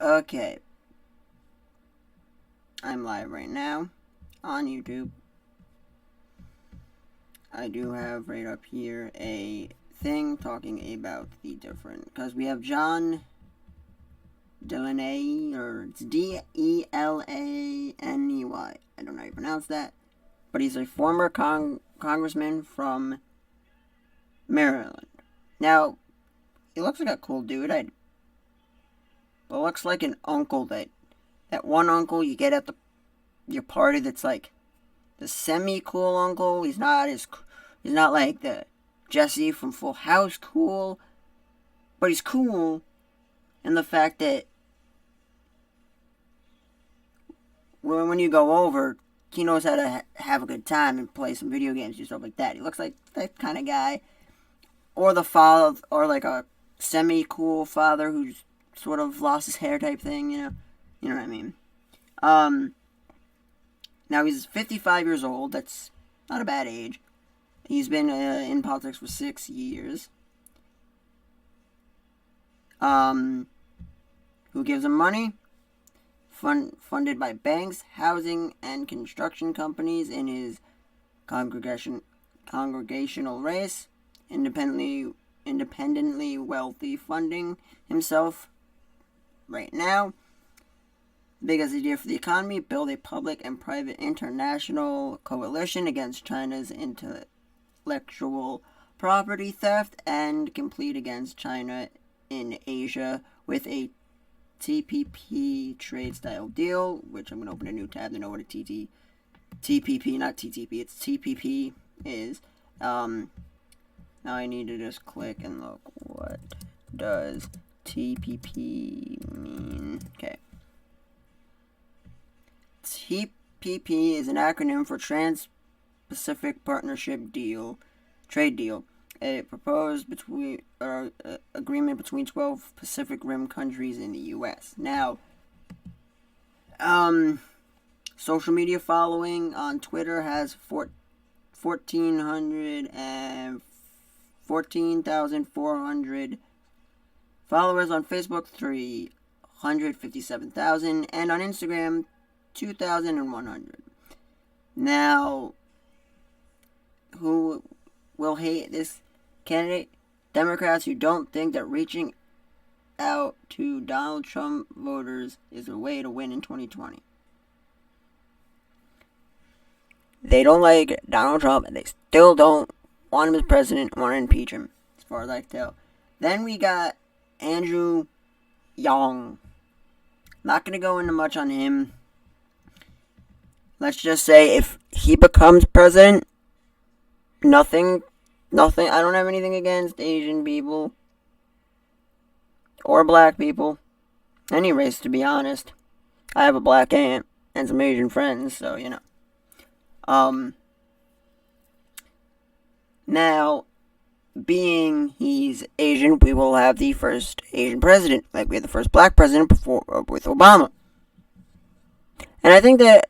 Okay. I'm live right now on YouTube. I do have right up here a thing talking about the different, because we have John Delaney, or it's Delaney. I don't know how you pronounce that, but he's a former congressman from Maryland. Now, he looks like a cool dude. But looks like an uncle that one uncle you get at your party that's like the semi-cool uncle. He's not like the Jesse from Full House cool, but he's cool in the fact that when you go over, he knows how to have a good time and play some video games and stuff like that. He looks like that kind of guy, or the father, or like a semi-cool father who's sort of lost his hair type thing. You know what I mean. Um, Now he's 55 years old. That's not a bad age. He's been in politics for 6 years. Who gives him money? Funded by banks, housing, and construction companies in his congregational race. Independently wealthy, funding himself right now. Biggest idea for the economy: build a public and private international coalition against China's intellectual property theft and compete against China in Asia with a TPP trade style deal, which I'm going to open a new tab to know what a TPP, not TTP, it's TPP is. Now I need to just click and look, what does TPP mean? Okay. TPP is an acronym for Trans-Pacific Partnership Trade Deal, a proposed agreement between 12 Pacific Rim countries in the U.S. Now, social media following on Twitter has 14,400 followers, on Facebook 357,000, and on Instagram 2,100. Now, who will hate this candidate? Democrats who don't think that reaching out to Donald Trump voters is a way to win in 2020. They don't like Donald Trump, and they still don't want him as president, want to impeach him, as far as I can tell. Then we got Andrew Yang. Not going to go into much on him. Let's just say if he becomes president, nothing, I don't have anything against Asian people or black people. Any race, to be honest. I have a black aunt and some Asian friends, so, Now, being he's Asian, we will have the first Asian president, like we had the first black president before with Obama. And I think that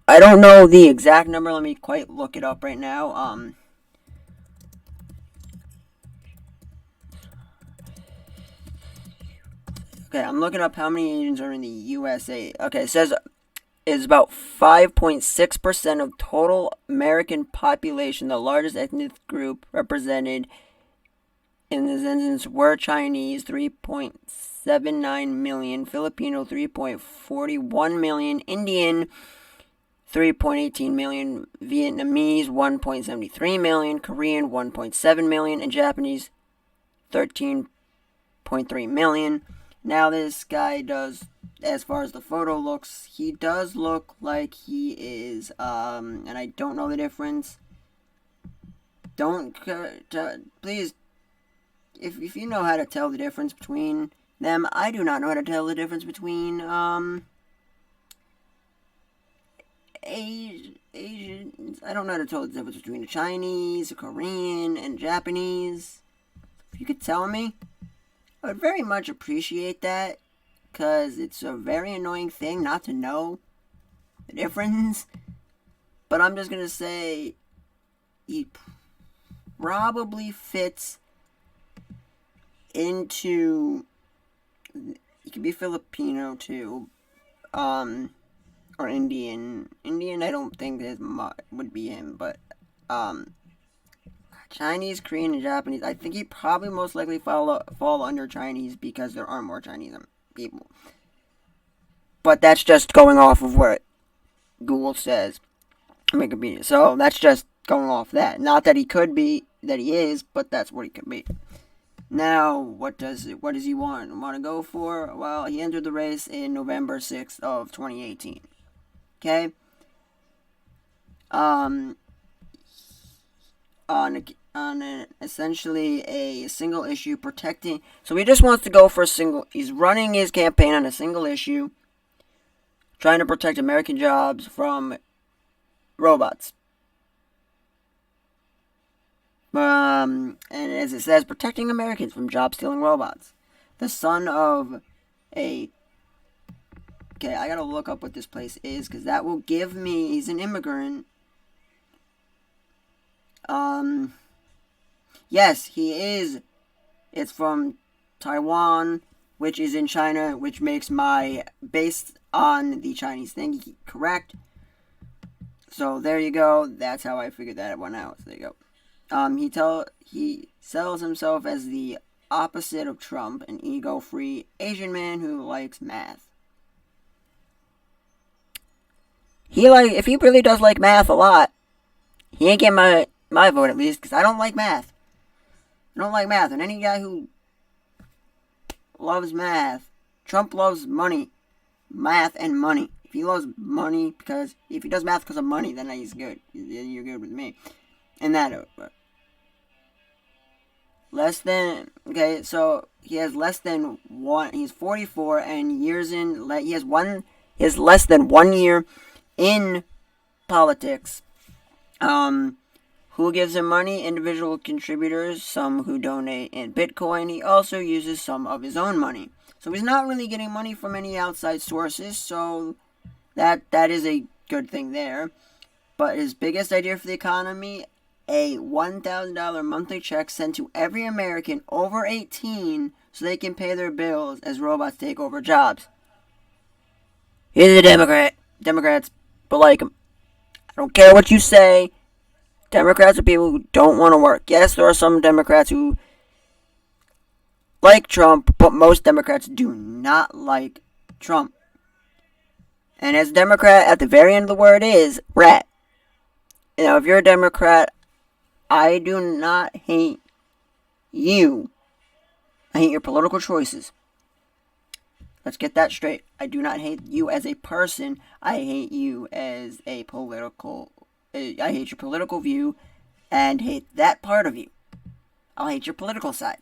I don't know the exact number. Let me quite look it up right now. Okay, I'm looking up how many Asians are in the USA. Okay, it says it's about 5.6% of total American population. The largest ethnic group represented in this instance were Chinese, 3.79 million, Filipino, 3.41 million, Indian, 3.18 million, Vietnamese, 1.73 million, Korean, 1.7 million, and Japanese, 13.3 million. Now this guy does, as far as the photo looks, he does look like he is, and I don't know the difference. Please, if you know how to tell the difference between them, I do not know how to tell the difference between, Asians. I don't know how to tell the difference between a Chinese, a Korean, and Japanese. If you could tell me, I would very much appreciate that, because it's a very annoying thing not to know the difference. But I'm just going to say he probably fits into... could be Filipino too, or Indian. Indian, I don't think would be him, but Chinese, Korean, and Japanese. I think he probably most likely fall under Chinese because there are more Chinese people. But that's just going off of what Google says. Wikipedia. So that's just going off that. Not that he could be, that he is, but that's what he could be. Now, what does he want to go for? Well, he entered the race in November 6th of 2018. Okay? On essentially a single issue protecting. So he just wants to go for a single. He's running his campaign on a single issue, trying to protect American jobs from robots. And as it says, protecting Americans from job-stealing robots. The son of a... Okay, I gotta look up what this place is, because that will give me... He's an immigrant. Yes, he is. It's from Taiwan, which is in China, which makes my... Based on the Chinese thing, correct. So, there you go. That's how I figured that one out. So, there you go. He sells himself as the opposite of Trump, an ego-free Asian man who likes math. If he really does like math a lot, he ain't getting my vote at least, because I don't like math. I don't like math, and any guy who loves math, Trump loves money, math and money. If he loves money if he does math because of money, then he's good. You're good with me. And that, okay, so he has less than one, he's 44, and he has less than 1 year in politics. Who gives him money? Individual contributors, some who donate in Bitcoin. He also uses some of his own money. So he's not really getting money from any outside sources, so that is a good thing there. But his biggest idea for the economy, a $1,000 monthly check sent to every American over 18 so they can pay their bills as robots take over jobs. He's a Democrat. Democrats, but like him. I don't care what you say. Democrats are people who don't want to work. Yes, there are some Democrats who like Trump, but most Democrats do not like Trump. And as a Democrat, at the very end of the word is rat. If you're a Democrat, I do not hate you. I hate your political choices. Let's get that straight. I do not hate you as a person. I hate you as a political... I hate your political view and hate that part of you. I'll hate your political side.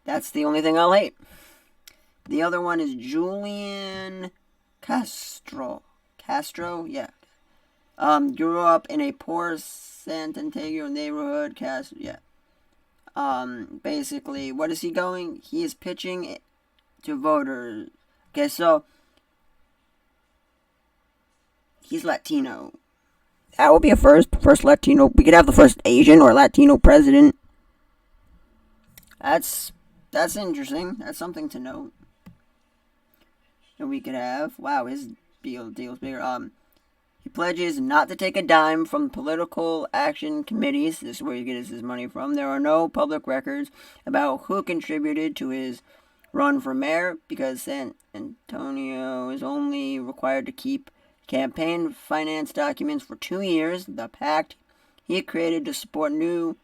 That's the only thing I'll hate. The other one is Julian Castro. Castro? Yeah. Grew up in a poor San Antonio neighborhood. Basically, what is he going? He is pitching to voters. Okay, so he's Latino. That would be a first Latino. We could have the first Asian or Latino president. That's interesting. That's something to note. That we could have. Wow, his deal's bigger. He pledges not to take a dime from political action committees. This is where he gets his money from. There are no public records about who contributed to his run for mayor because San Antonio is only required to keep campaign finance documents for 2 years. The pact he created to support new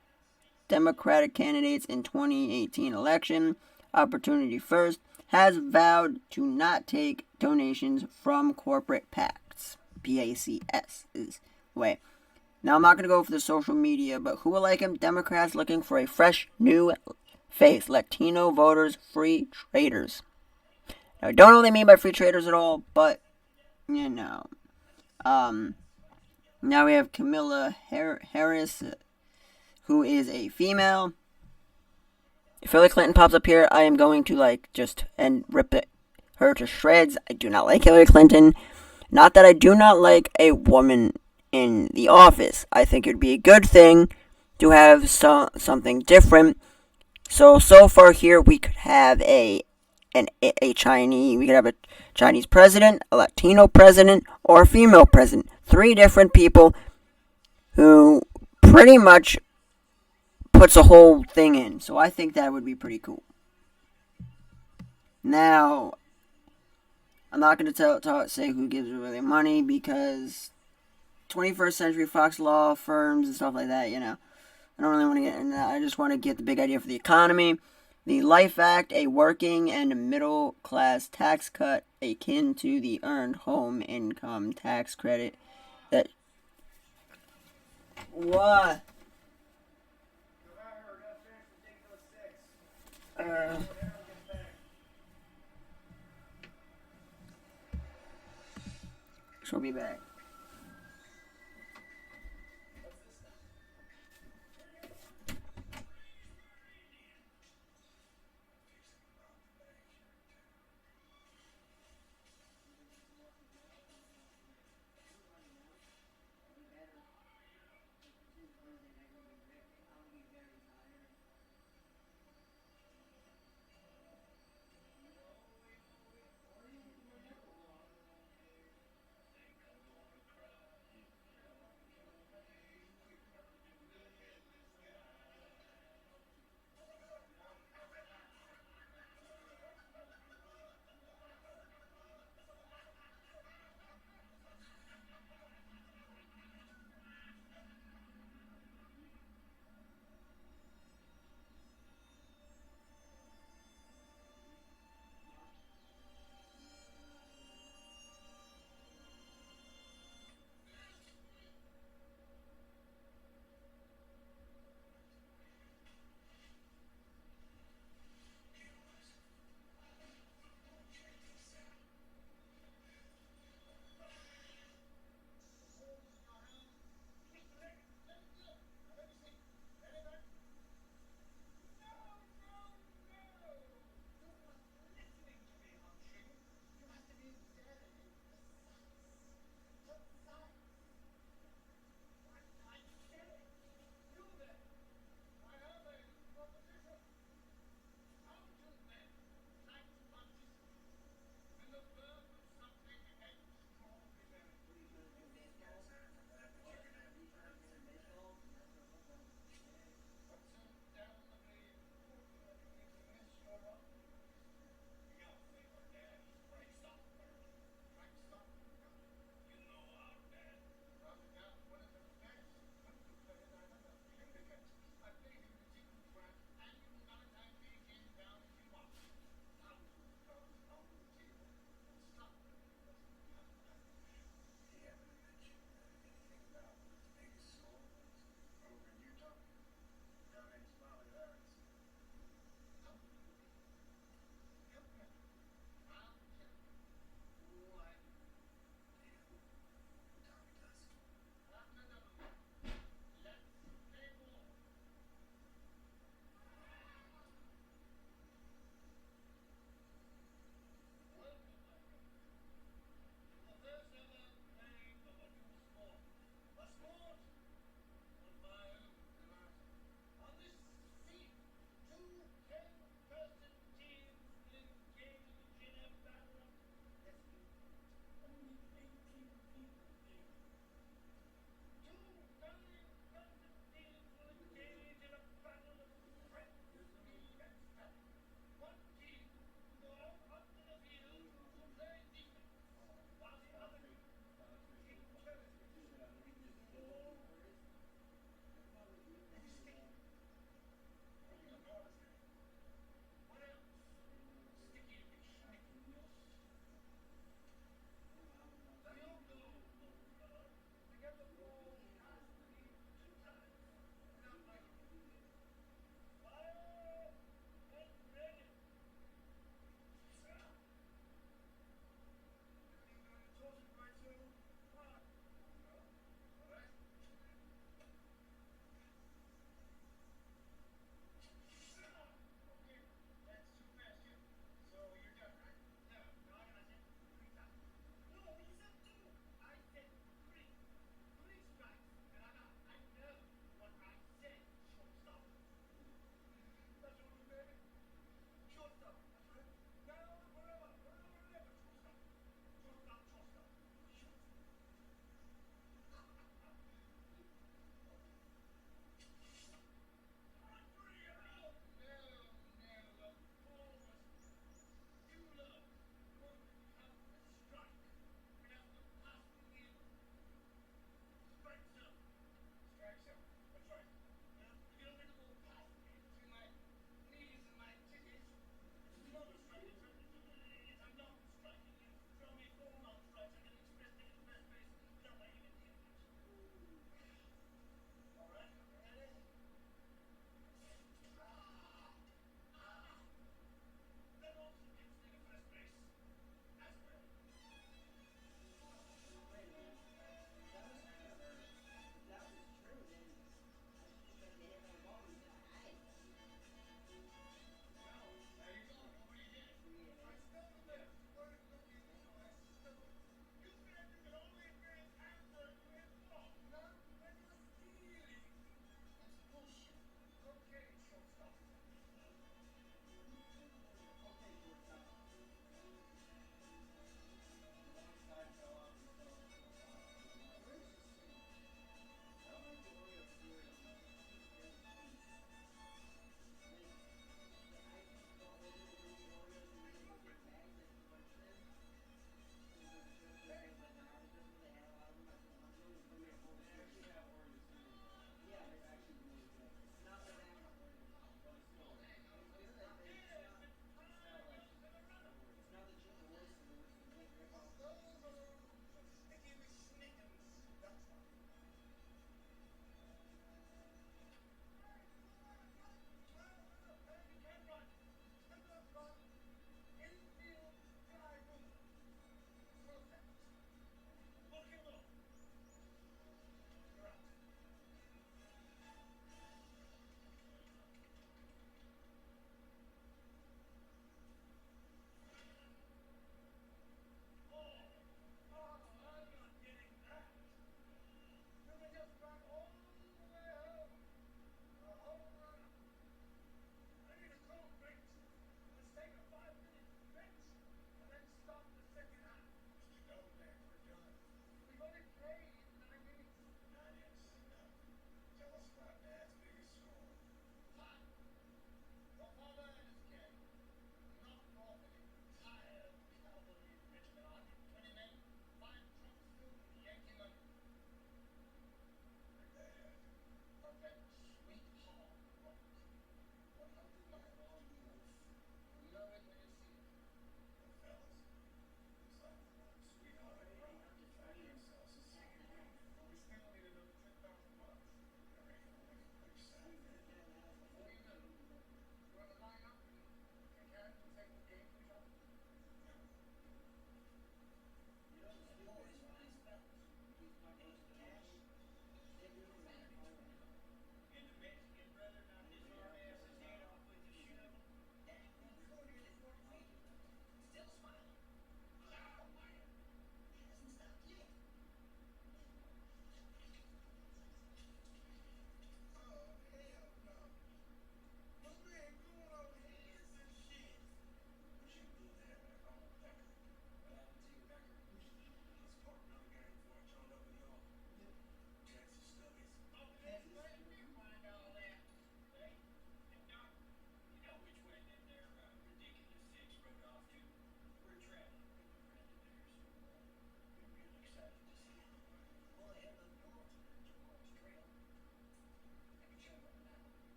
Democratic candidates in 2018 election, Opportunity First, has vowed to not take donations from corporate PACs. PACS is the way. Now, I'm not going to go for the social media, but who will like him? Democrats looking for a fresh, new face. Latino voters, free traders. Now, I don't know what they mean by free traders at all, but, now we have Kamala Harris, who is a female. If Hillary Clinton pops up here, I am going to, rip her to shreds. I do not like Hillary Clinton. Not that I do not like a woman in the office. I think it would be a good thing to have something different. So far here, we could have a a Chinese. We could have a Chinese president, a Latino president, or a female president. Three different people who pretty much puts a whole thing in. So I think that would be pretty cool. Now, I'm not going to say who gives away money because 21st Century Fox law firms and stuff like that, you know. I don't really want to get into that. I just want to get the big idea for the economy. The Life Act, a working and middle class tax cut akin to the Earned Home Income Tax Credit. That. What? Uh, she'll be back.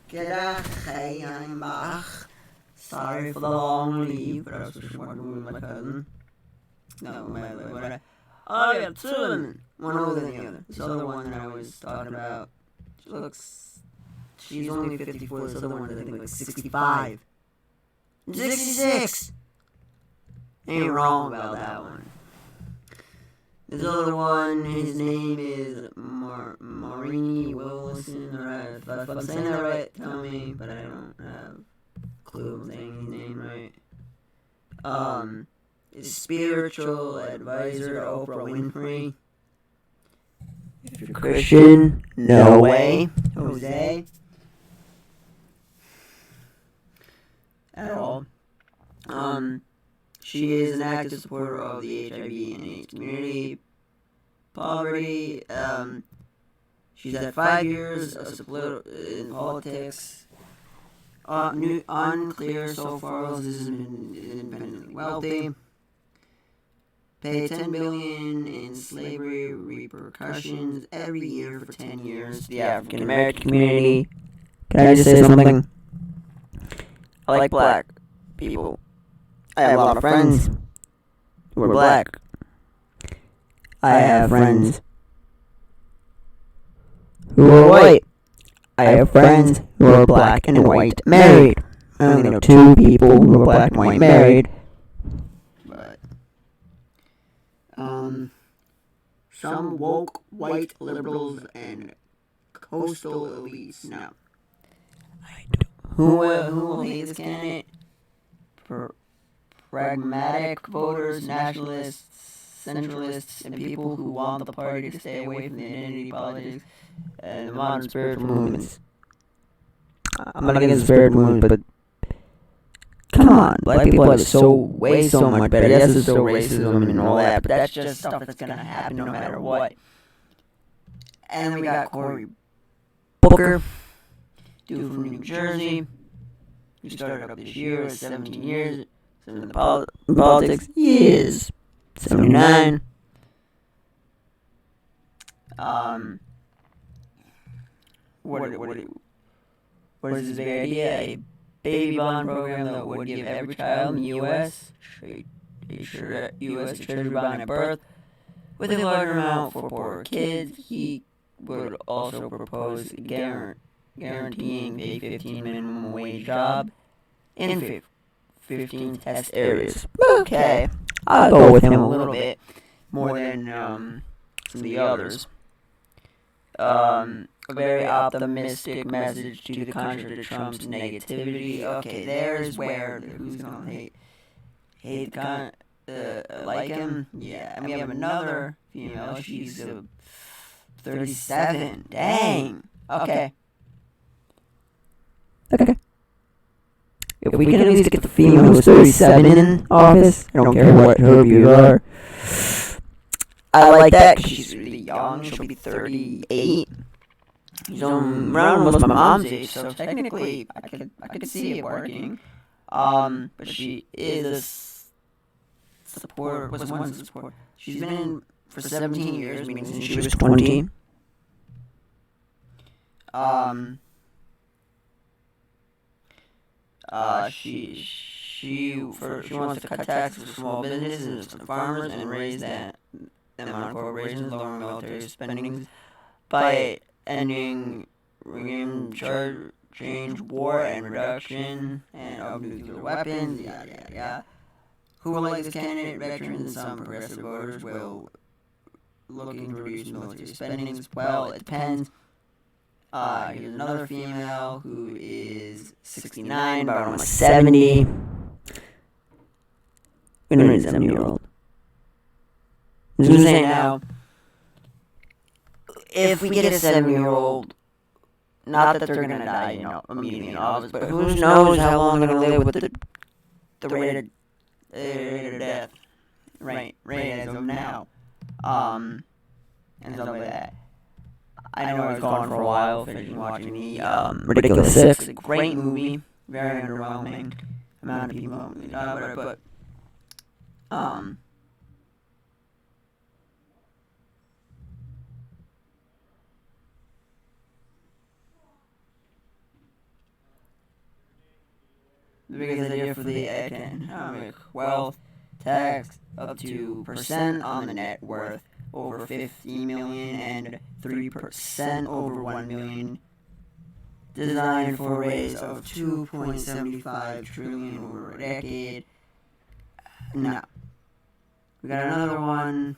Hey, I'm back. Sorry for the long leave, but I was just working with my cousin. No, my oh, yeah, two women. One older than the other. This other one that I was talking about, she's only 54. This other one, I think, like 65. 66! Ain't wrong about that one. This other one, his name is Marini Wilson. Right? If I'm saying that right, tell me, but I don't have a clue I'm saying his name right. Is spiritual advisor to Oprah Winfrey. If you're Christian, no way, Jose. At all. She is an active supporter of the HIV and AIDS community. Poverty. She's had 5 years in politics. Unclear so far as this has been independently wealthy. Pay $10 billion in slavery repercussions every year for 10 years to the African American community. Can I just say something? I like black people. I have a lot of friends who are black. I have friends who are white. I have friends who are black and white married. I only know 2 people who are black and white married. But, some woke white liberals and coastal elites. Now, who will hate this candidate? Pragmatic voters, nationalists, centralists, and people who want the party to stay away from the identity politics and the modern spiritual movements. I'm not against spiritual movements, but come on, black people have way so much better. Yes, there's still racism and all that, but that's just stuff that's gonna happen no matter what. And then we got Cory Booker, dude from New Jersey, who started up this year at 17 years. In the politics, he is 79. What is his big idea? A baby bond program that would give every child in the U.S. a U.S. treasury bond at birth, with a larger amount for poorer kids. He would also propose guaranteeing a 15 minimum wage job in 15 test areas. Okay, I'll go with him a little bit more than some of the others. A very optimistic message to the country to Trump's negativity. Okay, there's where who's gonna hate like him. Yeah, and we have another female. She's 37. Dang. Okay. If we can at least get the female who's 37 in office, I don't care what her views are. I like that because she's really young. She'll be 38. She's around almost my mom's age, so technically I could see it working. But she is a supporter. Was once a supporter. She's been in for 17 years, meaning since she was 20. She wants to cut taxes for small businesses and farmers and raise them on corporations, lowering military spending by ending regime change war and reduction of nuclear weapons. Yada yada yada. Who will like this candidate? Veterans and some progressive voters will looking to reduce military spending. Well, it depends. Here's another female who is 69, about almost 70. We don't need a 70-year-old. I'm just going to say now, if we get a 70-year-old, not that they're going to die, immediately in office, but who knows how long they're going to live with the rate of death, rate as of now, and stuff like that. I know I was gone for a while, finishing watching the Ridiculous Six. It's a great movie, very underwhelming amount of people talk about it, but the biggest idea for the economic wealth tax up to percent on the net worth over 50 million and 3% over 1 million, designed for a raise of 2.75 trillion over a decade. No. We got another one.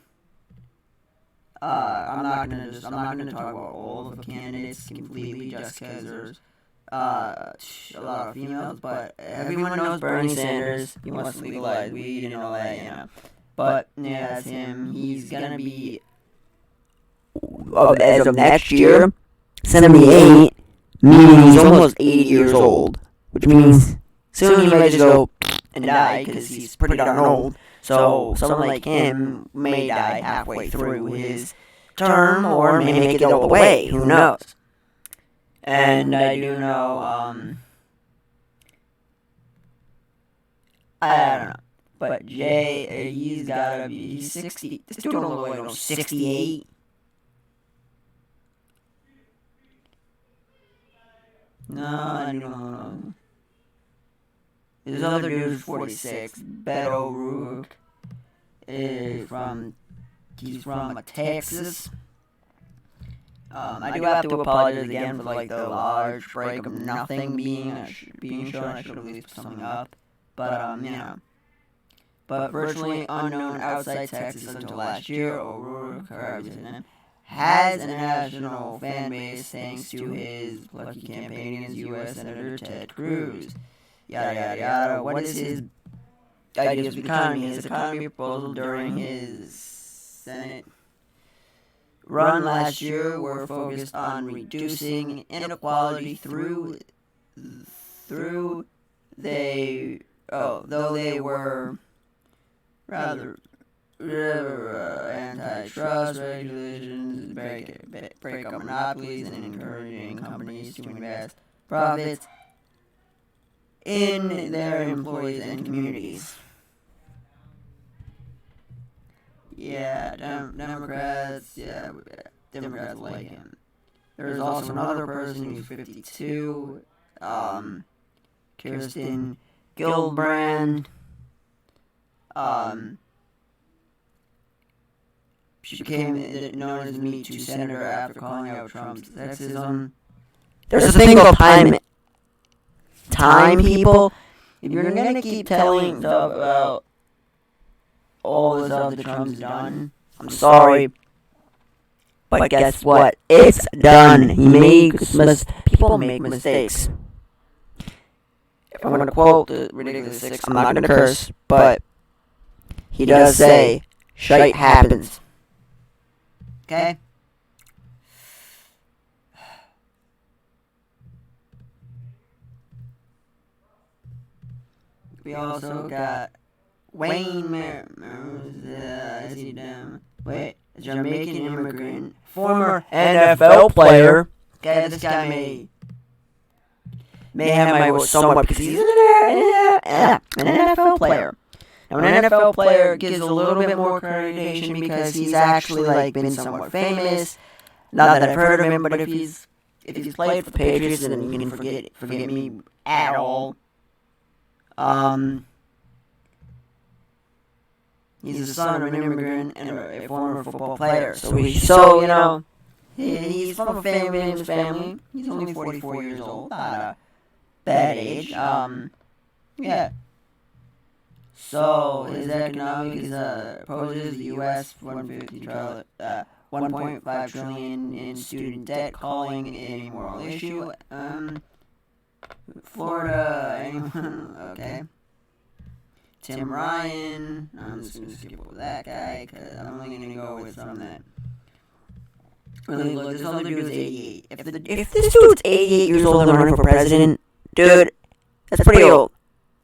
I'm not gonna talk about all of the candidates completely just because there's a lot of females, but everyone knows Bernie Sanders. He wants to legalize weed and all that, you know. But yeah, that's him. He's gonna be, as of next year, 78, meaning he's almost 80 years old, which means soon he might just go and die because he's pretty darn old. So someone like him may die halfway through his term or may make it all the way. Who knows? And I do know, I don't know. But Jay, he's 60. This dude don't look like 68. No, I don't know. This other dude is 46. Beto O'Rourke is he's from Texas. I do have to apologize again for the large break of nothing being shown. I should have at least put something up. But you know. But virtually unknown outside Texas until last year, O'Rourke, has a national fan base thanks to his plucky campaign against U.S. Senator Ted Cruz. Yada yada yada. What is his ideas of the economy? His economy proposal during his Senate run last year were focused on reducing inequality though they were rather antitrust regulations, break up monopolies, and encouraging companies to invest profits in their employees and communities. Yeah, Democrats like him. There's also another person who's 52, Kirsten Gillibrand. She became known as Me Too Senator after calling out Trump's sexism. There's a thing called time, people. If you're gonna keep telling stuff about all the stuff that Trump's done, I'm sorry, but guess what? It's done. People make mistakes. If I'm gonna quote the ridiculous six, I'm not gonna curse, but he does say, "Shite happens." Okay? We also got Wayne a Jamaican immigrant, former NFL player. Okay, this guy may have my vote somewhat because he's an NFL player. Now, an NFL player gives a little bit more accreditation because he's actually been somewhat famous. Not that I've heard of him, but if he's played for the Patriots, then you can forget me at all. He's the son of an immigrant and a former football player. So you know, he's from a famous family. He's only 44 years old. Not a bad age. Yeah. So his economic poses the U.S. 1.5 trillion in student debt, calling it a moral issue. Florida, anyone? Okay. Tim Ryan. I'm just gonna skip over that guy because I'm only gonna go with some that really look. This other dude is 88. If this dude's 88 years old and running for president, dude, that's pretty old.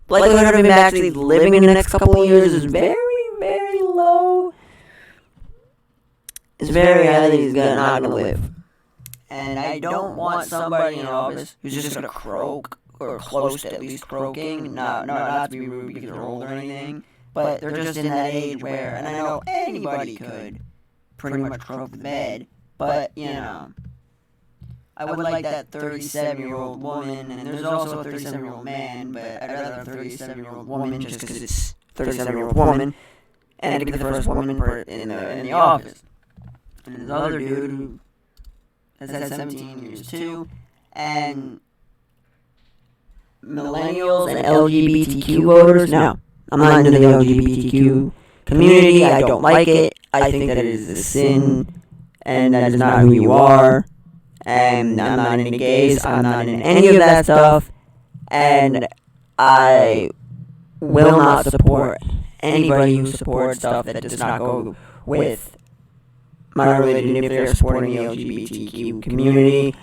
Likelihood of him actually living in the next couple of years is very, very low. It's very high that he's not gonna live. And I don't want somebody in office who's just gonna croak, or close to at least croaking. Not to be rude because they're old or anything, but they're just in that age where, and I know anybody could pretty much croak the bed, but you know, I would like that 37-year-old woman, and there's also a 37-year-old man, but I'd rather a 37-year-old woman just because it's 37-year-old woman, and to be the first woman in the office. And this other dude who has had 17 years too, and millennials and LGBTQ voters. No, I'm not into the LGBTQ community. I don't like it. I think that it is a sin, and that is not who you are. And I'm not into gays. I'm not into any of that stuff. And I will not support anybody who supports stuff that does not go with my religion if they're supporting the LGBTQ community.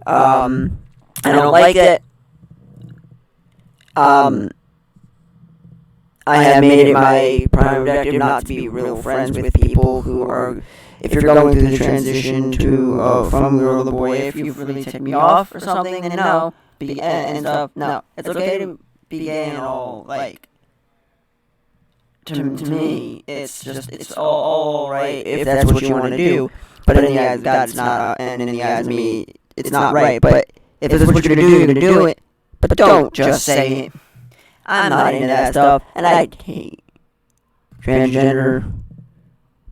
I don't like it. I have made it my prime objective not to be real friends with people who are, if you're going through the transition to from girl to boy, if you really tick me off or something, then no, and stuff. No, it's okay to be gay and all. Like, to me, it's all right if that's what you want to do. But in the eyes of God, it's not, and in the eyes of me, it's not right. But if it's what you're gonna do, you're gonna do it. But don't just say it. I'm not into that stuff, and I hate transgender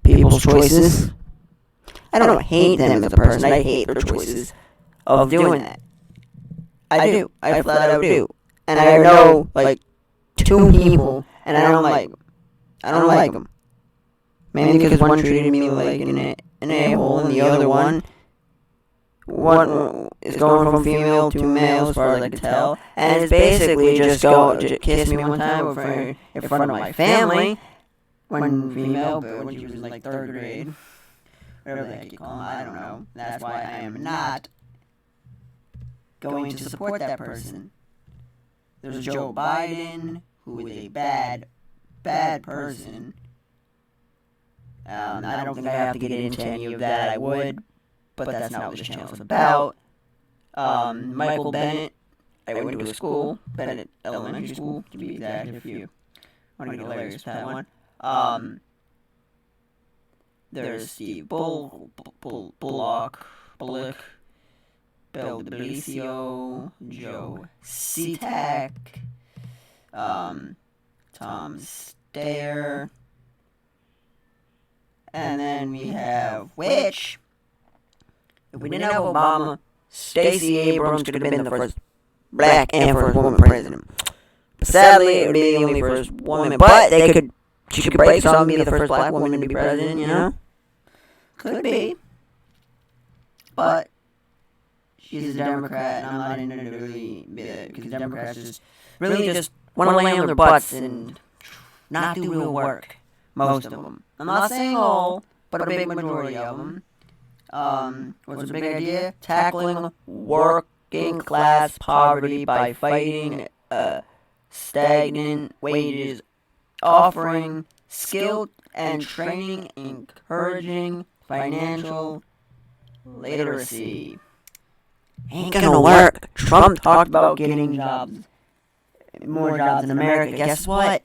people's choices. I don't hate them as a person. I hate their choices of doing that. I do. I flat out do. And I know, like, 2 people, and I don't like them. Mainly because one treated me like an a-hole, and the other one is going from female to male as far as I can tell, and it's basically just kiss me one time in front of my family, one female, but when she was in like 3rd grade, whatever the heck you call them, I don't know. That's why I am not going to support that person. There's Joe Biden, who is a bad person. I don't think I have to get into any of that. I would, but that's not what this channel is about. Michael Bennett, I went to a school, Bennett Elementary School, to be exact, if you want to get hilarious with that one. There's Steve Bullock, Bill DeBlasio, Joe Seatak, Tom Steyer, and then we have, which, if we didn't have Obama, Stacey Abrams could have been the first black and first woman president. But sadly, it would be the only first woman. But she could break something and be the first black woman to be president, you know? Could be. But she's a Democrat, and I'm not into it really, because Democrats just really just want to lay on their butts and not do real work. Most of them. I'm not saying all, but a big majority of them. What's the big idea? Tackling working class poverty by fighting stagnant wages, offering skill and training, encouraging financial literacy. Ain't gonna work. Trump talked about getting jobs, more jobs in America. Guess what?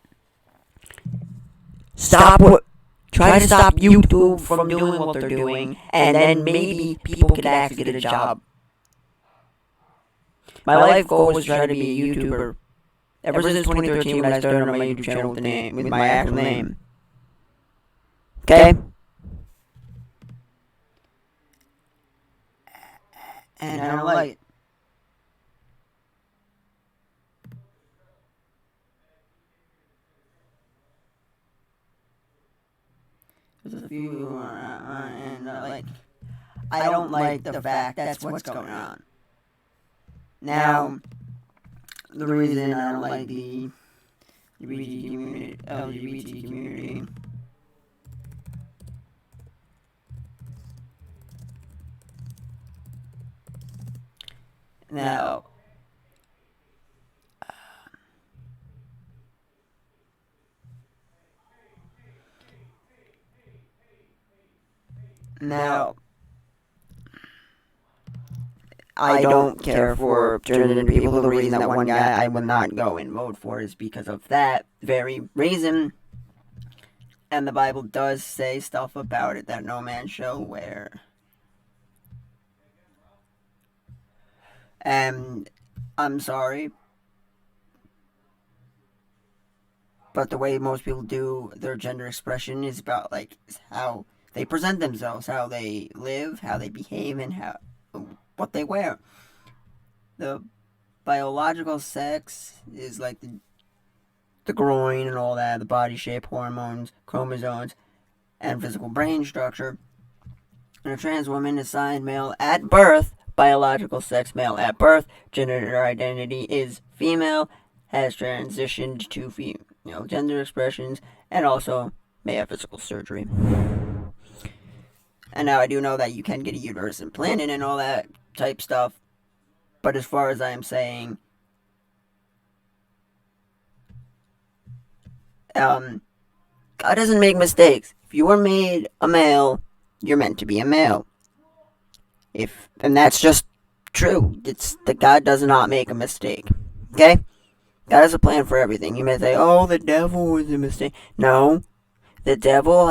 Try to stop YouTube from doing what they're doing, and then maybe people could actually get a job. My life goal was to try to be a YouTuber. Ever since 2013 when I started on my YouTube channel with my actual name. Okay? And I don't like it. There's a few, and I don't like the fact that's what's going on. Now, the reason I don't like the LGBT community now, I don't care for transgender people. The reason that one guy I will not go and vote for is because of that very reason. And the Bible does say stuff about it that no man shall wear. And I'm sorry, but the way most people do their gender expression is about like how they present themselves, how they live, how they behave, and how what they wear. The biological sex is like the groin and all that, the body shape, hormones, chromosomes, and physical brain structure. And a trans woman is assigned male at birth, biological sex male at birth, gender identity is female, has transitioned to female gender expressions, and also may have physical surgery. And now I do know that you can get a uterus implanted and all that type stuff, but as far as I am saying, God doesn't make mistakes. If you were made a male, you're meant to be a male. And that's just true. It's that God does not make a mistake. Okay? God has a plan for everything. You may say, "Oh, the devil was a mistake." No, the devil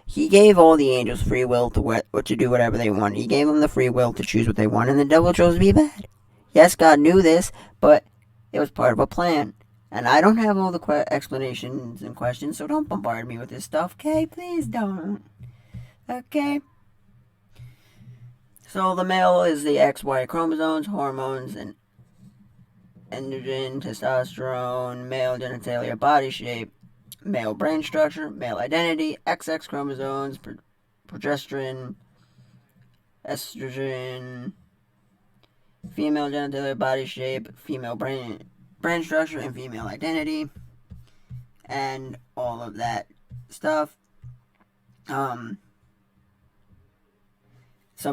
he gave all the angels free will to do whatever they wanted. He gave them the free will to choose what they wanted, and the devil chose to be bad. Yes, God knew this, but it was part of a plan. And I don't have all the explanations and questions, so don't bombard me with this stuff, okay? Please don't. Okay? So the male is the XY chromosomes, hormones, and androgen, testosterone, male genitalia body shape, male brain structure, male identity, XX chromosomes, progesterone, estrogen, female genitalia body shape, female brain structure, and female identity, and all of that stuff. Some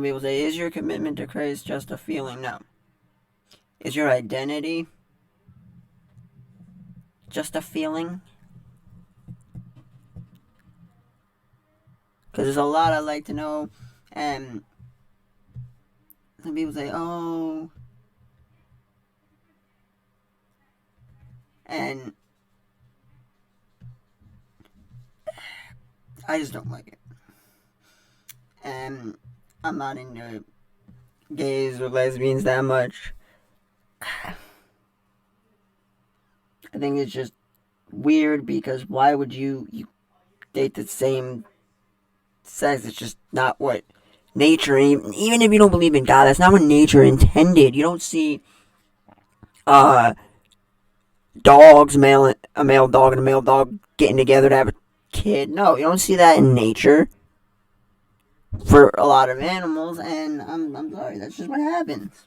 people say, is your commitment to Christ just a feeling? No. Is your identity just a feeling? Because there's a lot I'd like to know, and some people say, oh, and I just don't like it. And I'm not into gays or lesbians that much. I think it's just weird because why would you date the same sex? It's just not what nature, even if you don't believe in God, that's not what nature intended. You don't see dogs, a male dog and a male dog getting together to have a kid. No, you don't see that in nature for a lot of animals, and I'm sorry, that's just what happens.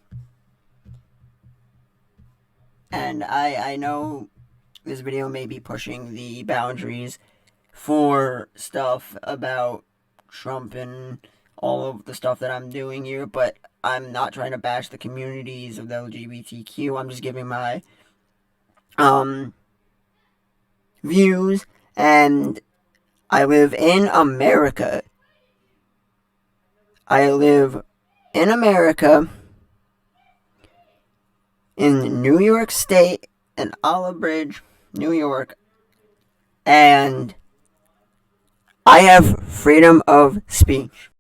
And I know this video may be pushing the boundaries for stuff about Trump and all of the stuff that I'm doing here, but I'm not trying to bash the communities of the LGBTQ. I'm just giving my views, and I live in America. I live in America, in New York State, in Olive Bridge, New York, and I have freedom of speech.